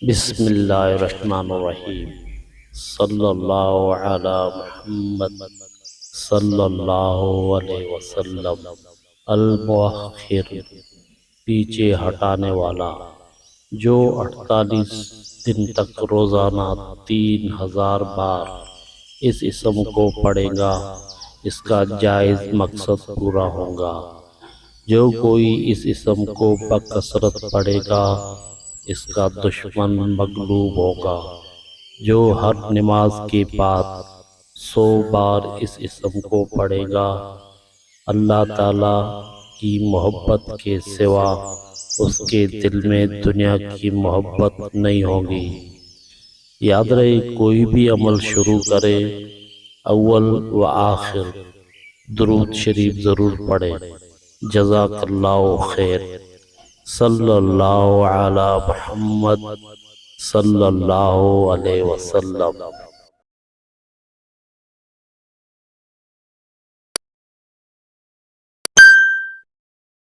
بسم اللہ الرحمن الرحیم۔ صلی اللہ علی محمد صلی اللہ علیہ وسلم۔ المؤخر، پیچھے ہٹانے والا، جو 48 دن تک روزانہ 3000 بار اس اسم کو پڑھے گا، اس کا جائز مقصد پورا ہوگا۔ جو کوئی اس اسم کو بکثرت پڑھے گا، اس کا دشمن مغلوب ہوگا۔ جو ہر نماز کے بعد 100 بار اس اسم کو پڑھے گا، اللہ تعالی کی محبت کے سوا اس کے دل میں دنیا کی محبت نہیں ہوگی۔ یاد رہے، کوئی بھی عمل شروع کرے، اول و آخر درود شریف ضرور پڑھے۔ جزاک اللہ خیر۔ صلی اللہ علی محمد صلی اللہ علیہ وسلم۔